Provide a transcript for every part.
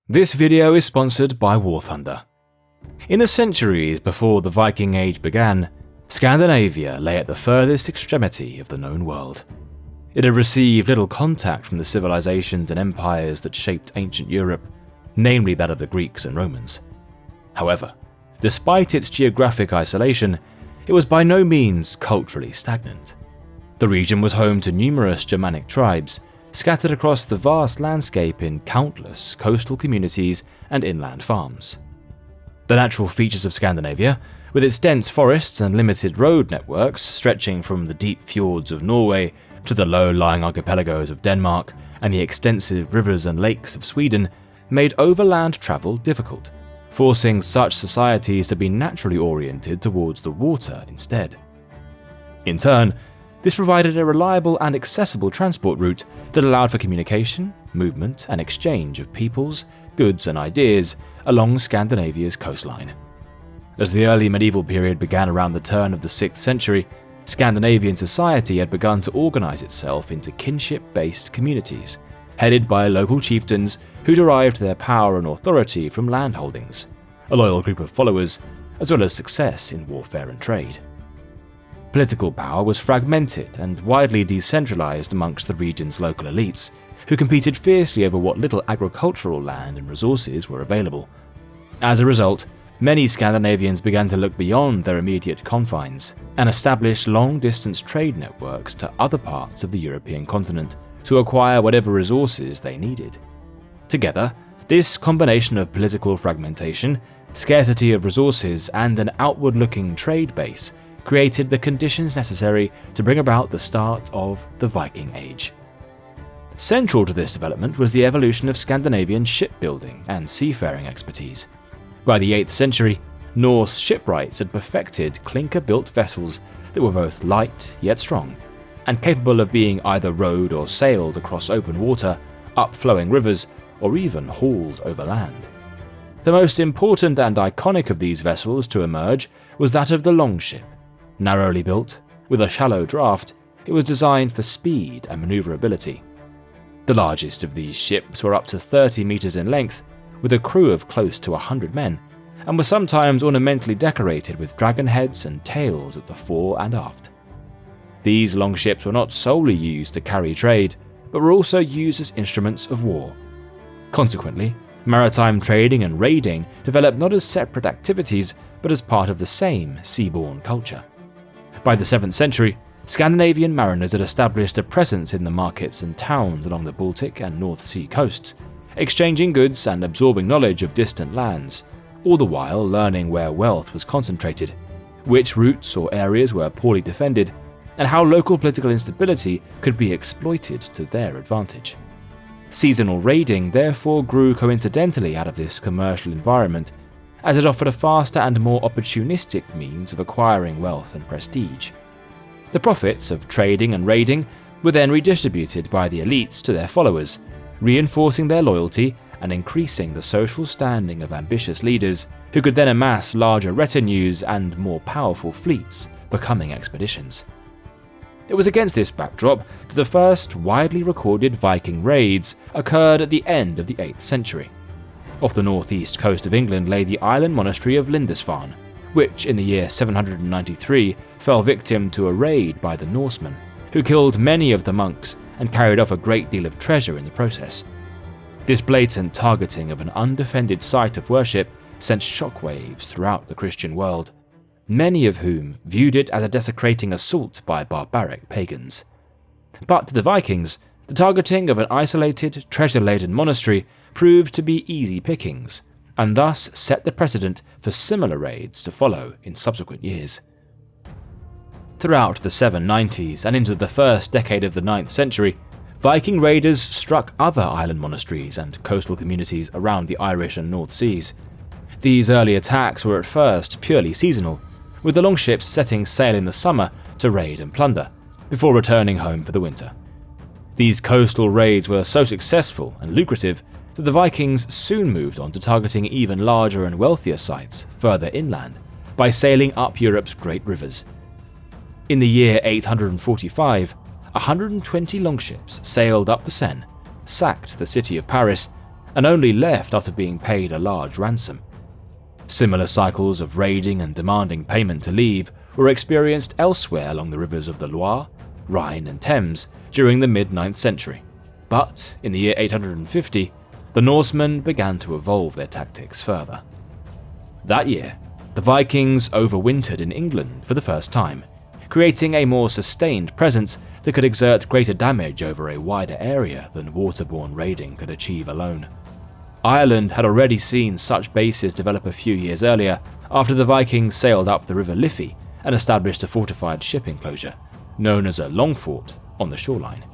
This video is sponsored by War Thunder. In the centuries before the Viking Age began, Scandinavia lay at the furthest extremity of the known world. It had received little contact from the civilizations and empires that shaped ancient Europe, namely that of the Greeks and Romans. However, despite its geographic isolation, it was by no means culturally stagnant. The region was home to numerous Germanic tribes, scattered across the vast landscape in countless coastal communities and inland farms. The natural features of Scandinavia, with its dense forests and limited road networks stretching from the deep fjords of Norway to the low-lying archipelagos of Denmark and the extensive rivers and lakes of Sweden, made overland travel difficult, forcing such societies to be naturally oriented towards the water instead. In turn, this provided a reliable and accessible transport route that allowed for communication, movement, and exchange of peoples, goods, and ideas along Scandinavia's coastline. As the early medieval period began around the turn of the 6th century, Scandinavian society had begun to organize itself into kinship-based communities, headed by local chieftains who derived their power and authority from landholdings, a loyal group of followers, as well as success in warfare and trade. Political power was fragmented and widely decentralized amongst the region's local elites, who competed fiercely over what little agricultural land and resources were available. As a result, many Scandinavians began to look beyond their immediate confines and establish long-distance trade networks to other parts of the European continent to acquire whatever resources they needed. Together, this combination of political fragmentation, scarcity of resources, and an outward-looking trade base created the conditions necessary to bring about the start of the Viking Age. Central to this development was the evolution of Scandinavian shipbuilding and seafaring expertise. By the 8th century, Norse shipwrights had perfected clinker-built vessels that were both light yet strong, and capable of being either rowed or sailed across open water, up flowing rivers, or even hauled over land. The most important and iconic of these vessels to emerge was that of the longship. Narrowly built, with a shallow draft, it was designed for speed and maneuverability. The largest of these ships were up to 30 meters in length, with a crew of close to 100 men, and were sometimes ornamentally decorated with dragon heads and tails at the fore and aft. These longships were not solely used to carry trade, but were also used as instruments of war. Consequently, maritime trading and raiding developed not as separate activities, but as part of the same seaborne culture. By the 7th century, Scandinavian mariners had established a presence in the markets and towns along the Baltic and North Sea coasts, exchanging goods and absorbing knowledge of distant lands, all the while learning where wealth was concentrated, which routes or areas were poorly defended, and how local political instability could be exploited to their advantage. Seasonal raiding therefore grew coincidentally out of this commercial environment, as it offered a faster and more opportunistic means of acquiring wealth and prestige. The profits of trading and raiding were then redistributed by the elites to their followers, reinforcing their loyalty and increasing the social standing of ambitious leaders who could then amass larger retinues and more powerful fleets for coming expeditions. It was against this backdrop that the first widely recorded Viking raids occurred at the end of the 8th century. Off the northeast coast of England lay the island monastery of Lindisfarne, which in the year 793 fell victim to a raid by the Norsemen, who killed many of the monks and carried off a great deal of treasure in the process. This blatant targeting of an undefended site of worship sent shockwaves throughout the Christian world, many of whom viewed it as a desecrating assault by barbaric pagans. But to the Vikings, the targeting of an isolated, treasure-laden monastery proved to be easy pickings, and thus set the precedent for similar raids to follow in subsequent years. Throughout the 790s and into the first decade of the 9th century, Viking raiders struck other island monasteries and coastal communities around the Irish and North Seas. These early attacks were at first purely seasonal, with the longships setting sail in the summer to raid and plunder, before returning home for the winter. These coastal raids were so successful and lucrative that the Vikings soon moved on to targeting even larger and wealthier sites further inland by sailing up Europe's great rivers. In the year 845, 120 longships sailed up the Seine, sacked the city of Paris, and only left after being paid a large ransom. Similar cycles of raiding and demanding payment to leave were experienced elsewhere along the rivers of the Loire, Rhine, and Thames during the mid-9th century. But in the year 850, the Norsemen began to evolve their tactics further. That year, the Vikings overwintered in England for the first time, creating a more sustained presence that could exert greater damage over a wider area than waterborne raiding could achieve alone. Ireland had already seen such bases develop a few years earlier after the Vikings sailed up the River Liffey and established a fortified ship enclosure, known as a Longfort, on the shoreline,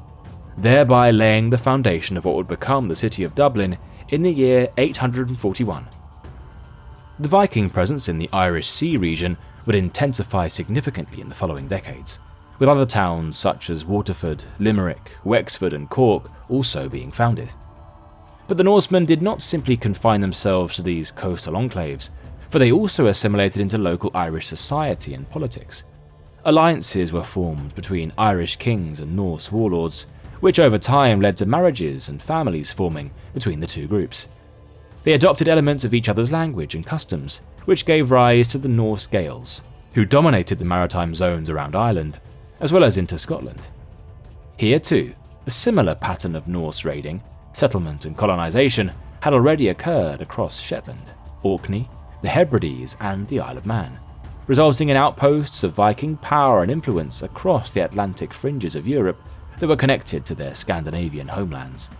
thereby laying the foundation of what would become the city of Dublin in the year 841. The Viking presence in the Irish Sea region would intensify significantly in the following decades, with other towns such as Waterford, Limerick, Wexford, and Cork also being founded. But the Norsemen did not simply confine themselves to these coastal enclaves, for they also assimilated into local Irish society and politics. Alliances were formed between Irish kings and Norse warlords, which over time led to marriages and families forming between the two groups. They adopted elements of each other's language and customs, which gave rise to the Norse Gaels, who dominated the maritime zones around Ireland, as well as into Scotland. Here too, a similar pattern of Norse raiding, settlement and colonisation had already occurred across Shetland, Orkney, the Hebrides and the Isle of Man, resulting in outposts of Viking power and influence across the Atlantic fringes of Europe that were connected to their Scandinavian homelands.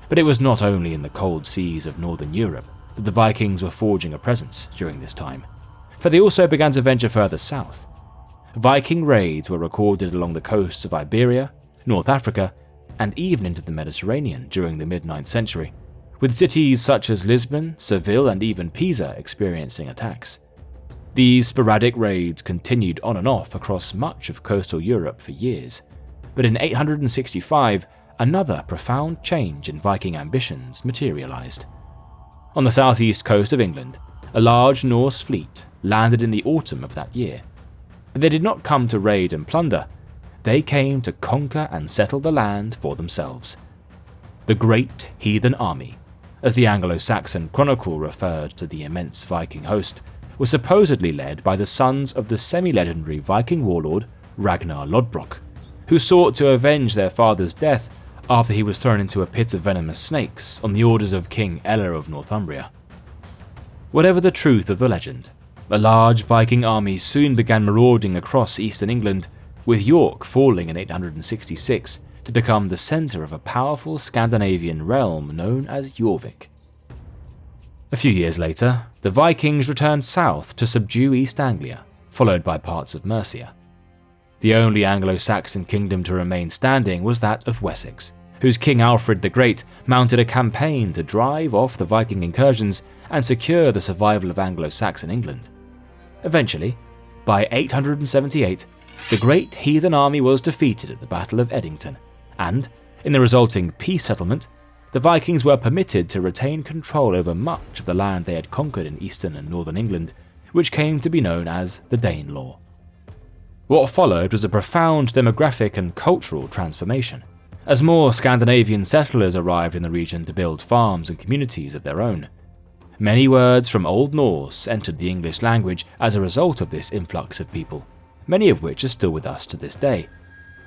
But it was not only in the cold seas of northern Europe that the Vikings were forging a presence during this time, for they also began to venture further south. Viking raids were recorded along the coasts of Iberia, North Africa, and even into the Mediterranean during the mid-9th century, with cities such as Lisbon, Seville, and even Pisa experiencing attacks. These sporadic raids continued on and off across much of coastal Europe for years, but in 865, another profound change in Viking ambitions materialized. On the southeast coast of England, a large Norse fleet landed in the autumn of that year. But they did not come to raid and plunder, they came to conquer and settle the land for themselves. The Great Heathen Army, as the Anglo-Saxon Chronicle referred to the immense Viking host, was supposedly led by the sons of the semi-legendary Viking warlord Ragnar Lodbrok, who sought to avenge their father's death after he was thrown into a pit of venomous snakes on the orders of King Ella of Northumbria. Whatever the truth of the legend, a large Viking army soon began marauding across eastern England, with York falling in 866 to become the centre of a powerful Scandinavian realm known as Jorvik. A few years later, the Vikings returned south to subdue East Anglia, followed by parts of Mercia. The only Anglo-Saxon kingdom to remain standing was that of Wessex, whose King Alfred the Great mounted a campaign to drive off the Viking incursions and secure the survival of Anglo-Saxon England. Eventually, by 878, the Great Heathen Army was defeated at the Battle of Edington, and, in the resulting peace settlement, the Vikings were permitted to retain control over much of the land they had conquered in eastern and northern England, which came to be known as the Danelaw. What followed was a profound demographic and cultural transformation, as more Scandinavian settlers arrived in the region to build farms and communities of their own. Many words from Old Norse entered the English language as a result of this influx of people, many of which are still with us to this day.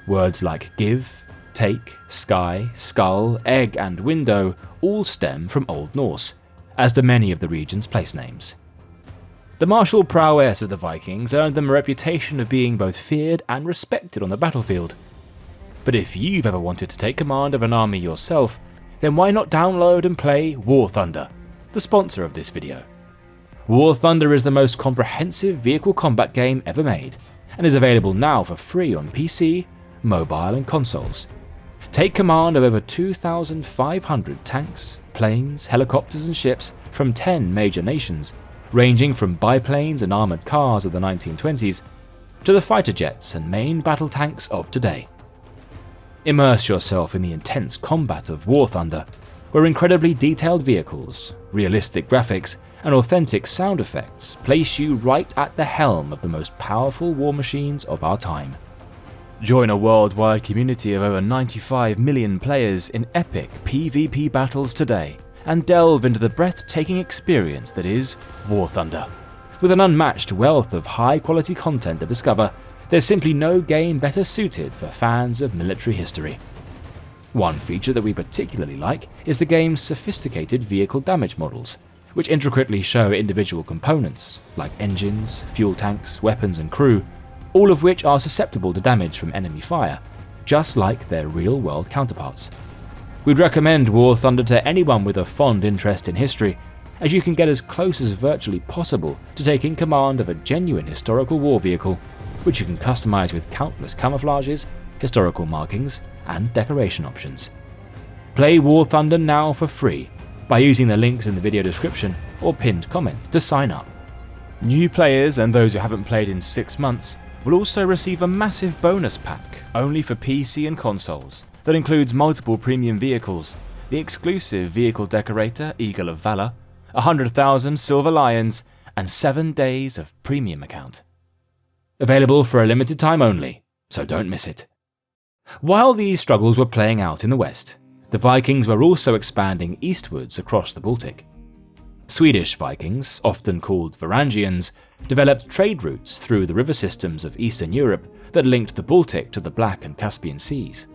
Words like give, take, sky, skull, egg, and window all stem from Old Norse, as do many of the region's place names. The martial prowess of the Vikings earned them a reputation of being both feared and respected on the battlefield. But if you've ever wanted to take command of an army yourself, then why not download and play War Thunder, the sponsor of this video. War Thunder is the most comprehensive vehicle combat game ever made, and is available now for free on PC, mobile, and consoles. Take command of over 2,500 tanks, planes, helicopters, and ships from 10 major nations, ranging from biplanes and armoured cars of the 1920s to the fighter jets and main battle tanks of today. Immerse yourself in the intense combat of War Thunder, where incredibly detailed vehicles, realistic graphics, and authentic sound effects place you right at the helm of the most powerful war machines of our time. Join a worldwide community of over 95 million players in epic PvP battles today and delve into the breathtaking experience that is War Thunder. With an unmatched wealth of high-quality content to discover, there's simply no game better suited for fans of military history. One feature that we particularly like is the game's sophisticated vehicle damage models, which intricately show individual components, like engines, fuel tanks, weapons and crew, all of which are susceptible to damage from enemy fire, just like their real-world counterparts. We'd recommend War Thunder to anyone with a fond interest in history, as you can get as close as virtually possible to taking command of a genuine historical war vehicle, which you can customize with countless camouflages, historical markings, and decoration options. Play War Thunder now for free by using the links in the video description or pinned comment to sign up. New players and those who haven't played in 6 months will also receive a massive bonus pack only for PC and consoles that includes multiple premium vehicles, the exclusive vehicle decorator Eagle of Valor, 100,000 Silver Lions, and 7 days of premium account. Available for a limited time only, so don't miss it. While these struggles were playing out in the west, the Vikings were also expanding eastwards across the Baltic. Swedish Vikings, often called Varangians, developed trade routes through the river systems of Eastern Europe that linked the Baltic to the Black and Caspian Seas.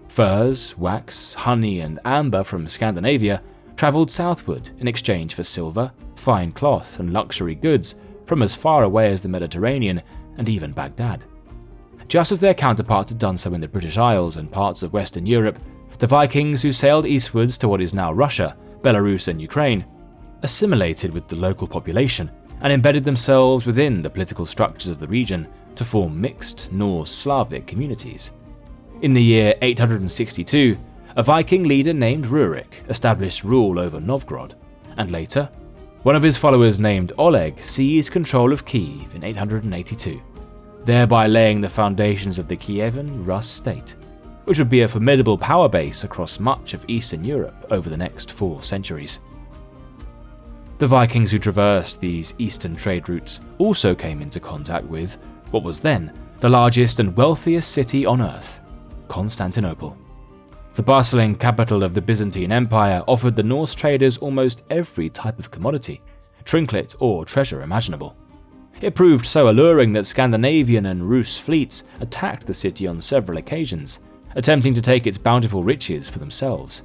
Furs, wax, honey, and amber from Scandinavia travelled southward in exchange for silver, fine cloth, and luxury goods from as far away as the Mediterranean and even Baghdad. Just as their counterparts had done so in the British Isles and parts of Western Europe, the Vikings who sailed eastwards to what is now Russia, Belarus, and Ukraine assimilated with the local population and embedded themselves within the political structures of the region to form mixed Norse-Slavic communities. In the year 862, a Viking leader named Rurik established rule over Novgorod, and later, one of his followers named Oleg seized control of Kiev in 882, thereby laying the foundations of the Kievan Rus state, which would be a formidable power base across much of Eastern Europe over the next 4 centuries. The Vikings who traversed these eastern trade routes also came into contact with what was then the largest and wealthiest city on earth, Constantinople. The bustling capital of the Byzantine Empire offered the Norse traders almost every type of commodity, trinket, or treasure imaginable. It proved so alluring that Scandinavian and Rus fleets attacked the city on several occasions, attempting to take its bountiful riches for themselves.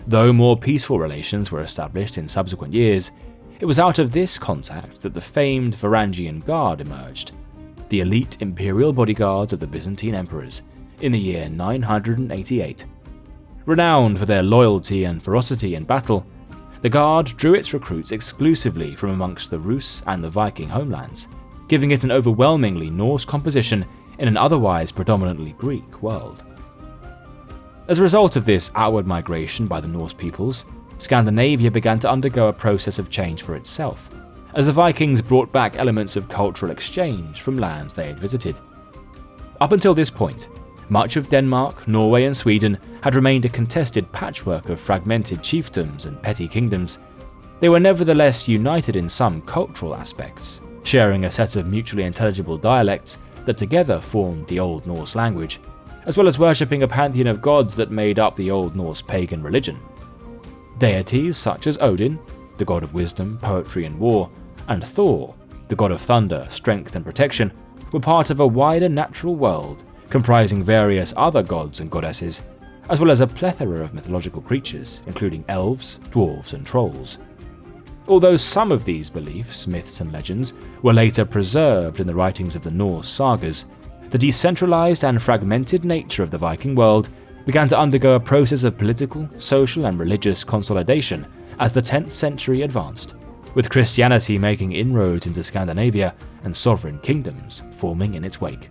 Though more peaceful relations were established in subsequent years, it was out of this contact that the famed Varangian Guard emerged, the elite imperial bodyguards of the Byzantine emperors, in the year 988. Renowned for their loyalty and ferocity in battle, the Guard drew its recruits exclusively from amongst the Rus and the Viking homelands, giving it an overwhelmingly Norse composition in an otherwise predominantly Greek world. As a result of this outward migration by the Norse peoples, Scandinavia began to undergo a process of change for itself, as the Vikings brought back elements of cultural exchange from lands they had visited. Up until this point, much of Denmark, Norway, and Sweden had remained a contested patchwork of fragmented chiefdoms and petty kingdoms. They were nevertheless united in some cultural aspects, sharing a set of mutually intelligible dialects that together formed the Old Norse language, as well as worshipping a pantheon of gods that made up the Old Norse pagan religion. Deities such as Odin, the god of wisdom, poetry, and war, and Thor, the god of thunder, strength, and protection, were part of a wider natural world comprising various other gods and goddesses, as well as a plethora of mythological creatures, including elves, dwarves, and trolls. Although some of these beliefs, myths, and legends were later preserved in the writings of the Norse sagas, the decentralized and fragmented nature of the Viking world began to undergo a process of political, social, and religious consolidation as the 10th century advanced, with Christianity making inroads into Scandinavia and sovereign kingdoms forming in its wake.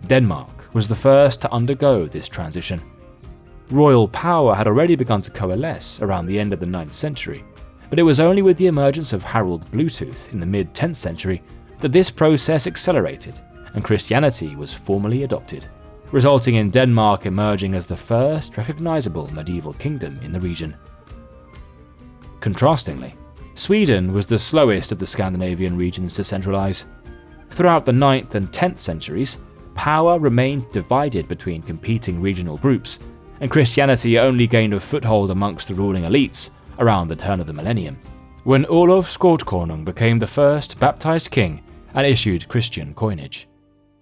Denmark was the first to undergo this transition. Royal power had already begun to coalesce around the end of the 9th century, but it was only with the emergence of Harald Bluetooth in the mid-10th century that this process accelerated and Christianity was formally adopted, resulting in Denmark emerging as the first recognizable medieval kingdom in the region. Contrastingly, Sweden was the slowest of the Scandinavian regions to centralize. Throughout the 9th and 10th centuries, power remained divided between competing regional groups, and Christianity only gained a foothold amongst the ruling elites around the turn of the millennium, when Olaf Skotkonung became the first baptized king and issued Christian coinage.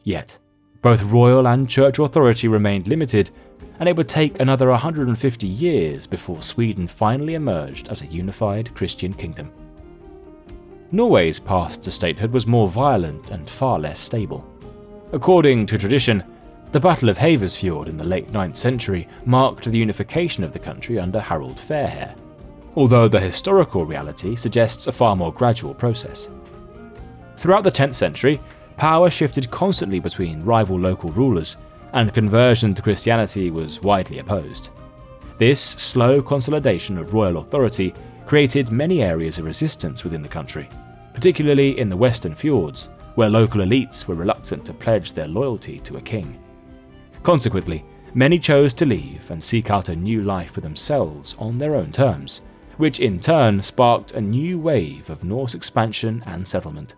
Yet, both royal and church authority remained limited, and it would take another 150 years before Sweden finally emerged as a unified Christian kingdom. Norway's path to statehood was more violent and far less stable. According to tradition, the Battle of Haversfjord in the late 9th century marked the unification of the country under Harald Fairhair, although the historical reality suggests a far more gradual process. Throughout the 10th century, power shifted constantly between rival local rulers, and conversion to Christianity was widely opposed. This slow consolidation of royal authority created many areas of resistance within the country, particularly in the western fjords, where local elites were reluctant to pledge their loyalty to a king. Consequently, many chose to leave and seek out a new life for themselves on their own terms, which in turn sparked a new wave of Norse expansion and settlement.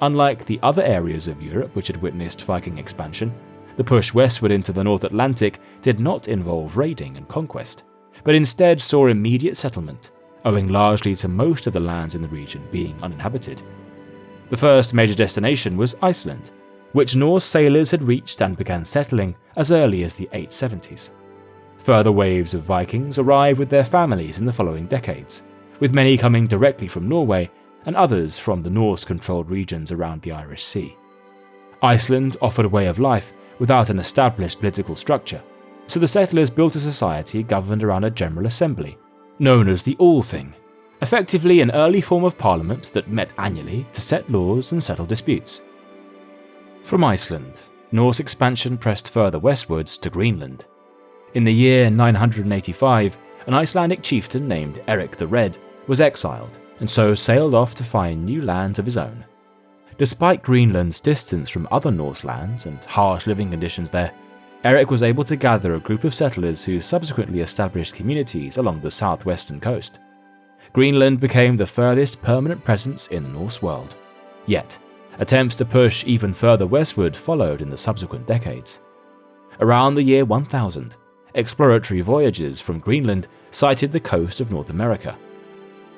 Unlike the other areas of Europe which had witnessed Viking expansion, the push westward into the North Atlantic did not involve raiding and conquest, but instead saw immediate settlement, owing largely to most of the lands in the region being uninhabited. The first major destination was Iceland, which Norse sailors had reached and began settling as early as the 870s. Further waves of Vikings arrived with their families in the following decades, with many coming directly from Norway and others from the Norse-controlled regions around the Irish Sea. Iceland offered a way of life without an established political structure, so the settlers built a society governed around a general assembly, known as the Althing, effectively an early form of parliament that met annually to set laws and settle disputes. From Iceland, Norse expansion pressed further westwards to Greenland. In the year 985, an Icelandic chieftain named Eric the Red was exiled and so sailed off to find new lands of his own. Despite Greenland's distance from other Norse lands and harsh living conditions there, Eric was able to gather a group of settlers who subsequently established communities along the southwestern coast. Greenland became the furthest permanent presence in the Norse world. Yet, attempts to push even further westward followed in the subsequent decades. Around the year 1000, exploratory voyages from Greenland sighted the coast of North America.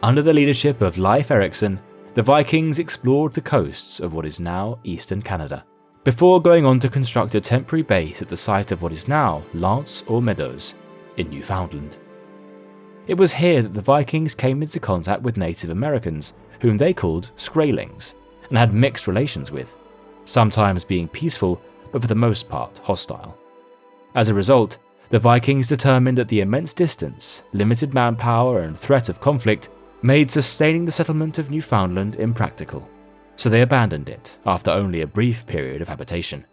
Under the leadership of Leif Erikson, the Vikings explored the coasts of what is now eastern Canada, before going on to construct a temporary base at the site of what is now Lance or Meadows in Newfoundland. It was here that the Vikings came into contact with Native Americans, whom they called Skraelings, and had mixed relations with, sometimes being peaceful but for the most part hostile. As a result, the Vikings determined that the immense distance, limited manpower, and threat of conflict made sustaining the settlement of Newfoundland impractical, so they abandoned it after only a brief period of habitation.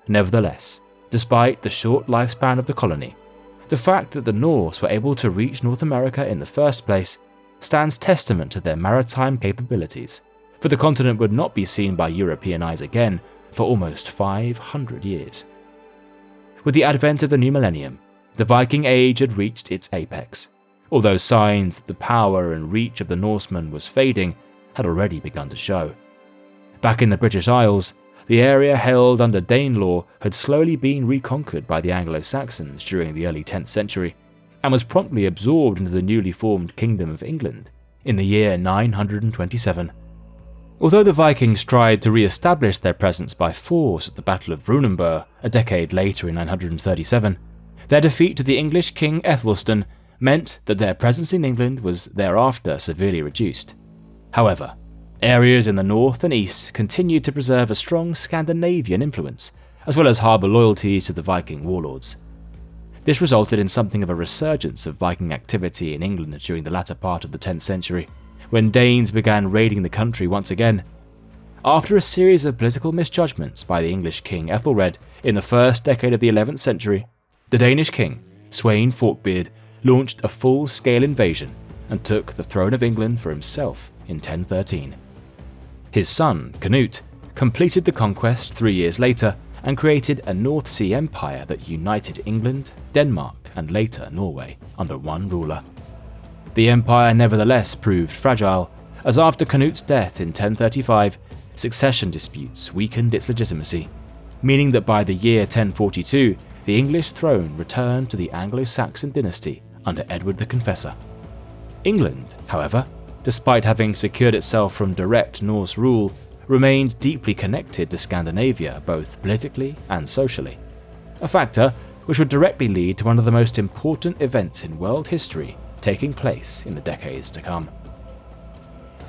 Nevertheless, despite the short lifespan of the colony, the fact that the Norse were able to reach North America in the first place stands testament to their maritime capabilities, for the continent would not be seen by European eyes again for almost 500 years. With the advent of the new millennium, the Viking Age had reached its apex, although signs that the power and reach of the Norsemen was fading had already begun to show. Back in the British Isles, the area held under Danelaw had slowly been reconquered by the Anglo-Saxons during the early 10th century, and was promptly absorbed into the newly formed Kingdom of England in the year 927. Although the Vikings tried to re-establish their presence by force at the Battle of Brunanburh a decade later in 937, their defeat to the English King Aethelstan meant that their presence in England was thereafter severely reduced. However, areas in the north and east continued to preserve a strong Scandinavian influence, as well as harbour loyalties to the Viking warlords. This resulted in something of a resurgence of Viking activity in England during the latter part of the 10th century, when Danes began raiding the country once again. After a series of political misjudgments by the English King Ethelred in the first decade of the 11th century, the Danish king, Sweyn Forkbeard, launched a full-scale invasion and took the throne of England for himself in 1013. His son, Canute, completed the conquest 3 years later and created a North Sea empire that united England, Denmark, and later Norway under one ruler. The empire nevertheless proved fragile, as after Canute's death in 1035, succession disputes weakened its legitimacy, meaning that by the year 1042, the English throne returned to the Anglo-Saxon dynasty under Edward the Confessor. England, however, despite having secured itself from direct Norse rule, remained deeply connected to Scandinavia both politically and socially, a factor which would directly lead to one of the most important events in world history taking place in the decades to come.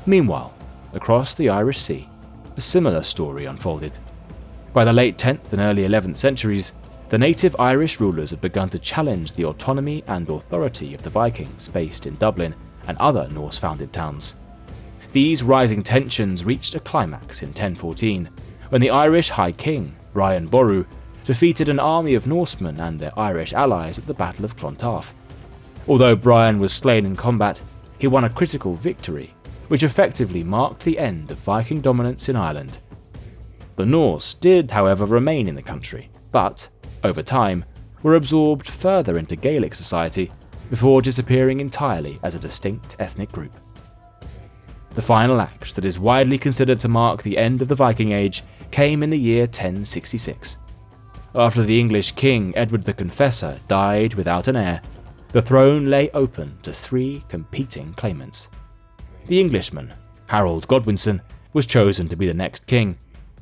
Meanwhile, across the Irish Sea, a similar story unfolded. By the late 10th and early 11th centuries, the native Irish rulers had begun to challenge the autonomy and authority of the Vikings based in Dublin and other Norse-founded towns. These rising tensions reached a climax in 1014, when the Irish High King, Brian Boru, defeated an army of Norsemen and their Irish allies at the Battle of Clontarf. Although Brian was slain in combat, he won a critical victory, which effectively marked the end of Viking dominance in Ireland. The Norse did, however, remain in the country, but, over time, were absorbed further into Gaelic society before disappearing entirely as a distinct ethnic group. The final act that is widely considered to mark the end of the Viking Age came in the year 1066. After the English king Edward the Confessor died without an heir, the throne lay open to three competing claimants. The Englishman, Harold Godwinson, was chosen to be the next king,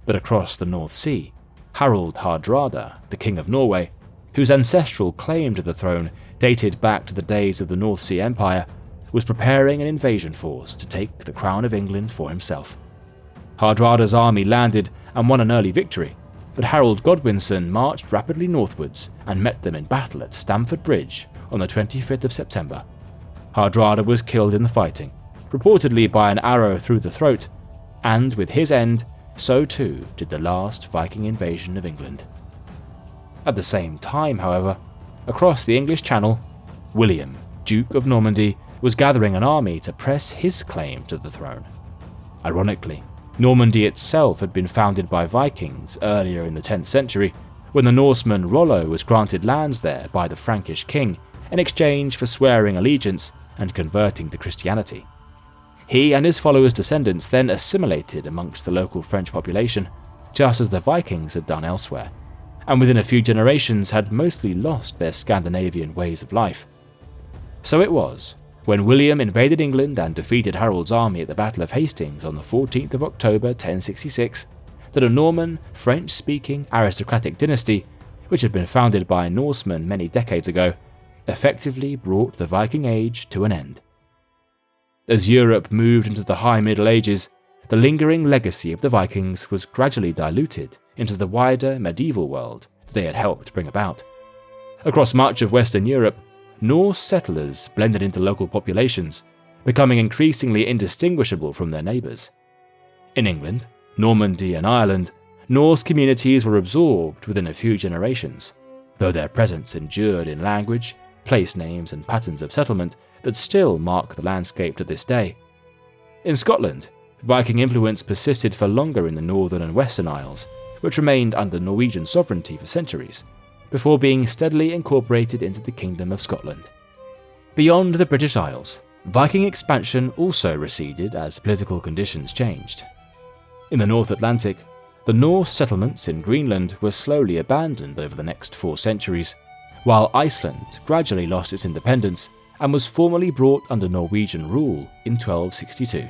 but across the North Sea, Harald Hardrada, the King of Norway, whose ancestral claim to the throne dated back to the days of the North Sea Empire, was preparing an invasion force to take the crown of England for himself. Hardrada's army landed and won an early victory, but Harold Godwinson marched rapidly northwards and met them in battle at Stamford Bridge on the 25th of September. Hardrada was killed in the fighting, reportedly by an arrow through the throat, and with his end, so too did the last Viking invasion of England. At the same time, however, across the English Channel, William, Duke of Normandy, was gathering an army to press his claim to the throne. Ironically, Normandy itself had been founded by Vikings earlier in the 10th century, when the Norseman Rollo was granted lands there by the Frankish king in exchange for swearing allegiance and converting to Christianity. He and his followers' descendants then assimilated amongst the local French population, just as the Vikings had done elsewhere, and within a few generations had mostly lost their Scandinavian ways of life. So it was, when William invaded England and defeated Harold's army at the Battle of Hastings on the 14th of October 1066, that a Norman, French-speaking aristocratic dynasty, which had been founded by Norsemen many decades ago, effectively brought the Viking Age to an end. As Europe moved into the High Middle Ages, the lingering legacy of the Vikings was gradually diluted into the wider medieval world they had helped bring about. Across much of Western Europe, Norse settlers blended into local populations, becoming increasingly indistinguishable from their neighbours. In England, Normandy and Ireland, Norse communities were absorbed within a few generations, though their presence endured in language, place names and patterns of settlement that still mark the landscape to this day. In Scotland, Viking influence persisted for longer in the Northern and Western Isles, which remained under Norwegian sovereignty for centuries, before being steadily incorporated into the Kingdom of Scotland. Beyond the British Isles, Viking expansion also receded as political conditions changed. In the North Atlantic, the Norse settlements in Greenland were slowly abandoned over the next 4 centuries, while Iceland gradually lost its independence and was formally brought under Norwegian rule in 1262.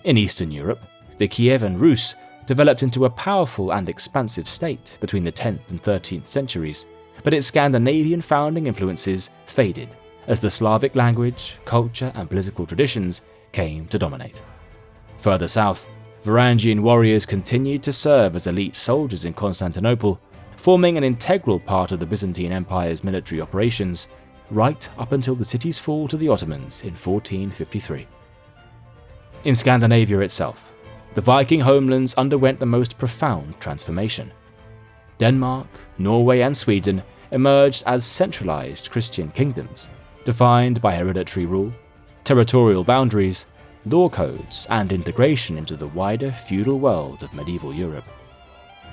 In Eastern Europe, the Kievan Rus developed into a powerful and expansive state between the 10th and 13th centuries, but its Scandinavian founding influences faded as the Slavic language, culture, and political traditions came to dominate. Further south, Varangian warriors continued to serve as elite soldiers in Constantinople, forming an integral part of the Byzantine Empire's military operations, right up until the city's fall to the Ottomans in 1453. In Scandinavia itself, the Viking homelands underwent the most profound transformation. Denmark, Norway, and Sweden emerged as centralized Christian kingdoms, defined by hereditary rule, territorial boundaries, law codes, and integration into the wider feudal world of medieval Europe.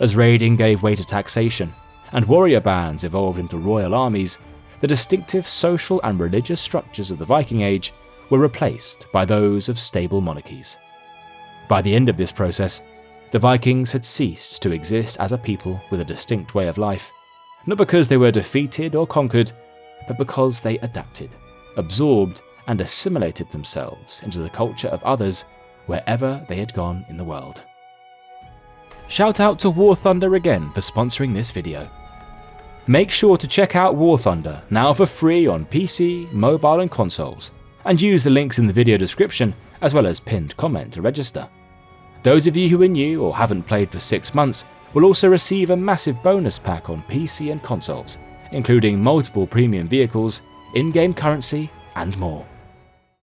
As raiding gave way to taxation, and warrior bands evolved into royal armies, the distinctive social and religious structures of the Viking Age were replaced by those of stable monarchies. By the end of this process, the Vikings had ceased to exist as a people with a distinct way of life, not because they were defeated or conquered, but because they adapted, absorbed, and assimilated themselves into the culture of others wherever they had gone in the world. Shout out to War Thunder again for sponsoring this video. Make sure to check out War Thunder now for free on PC, mobile and consoles, and use the links in the video description as well as pinned comment to register. Those of you who are new or haven't played for 6 months will also receive a massive bonus pack on PC and consoles, including multiple premium vehicles, in-game currency and more.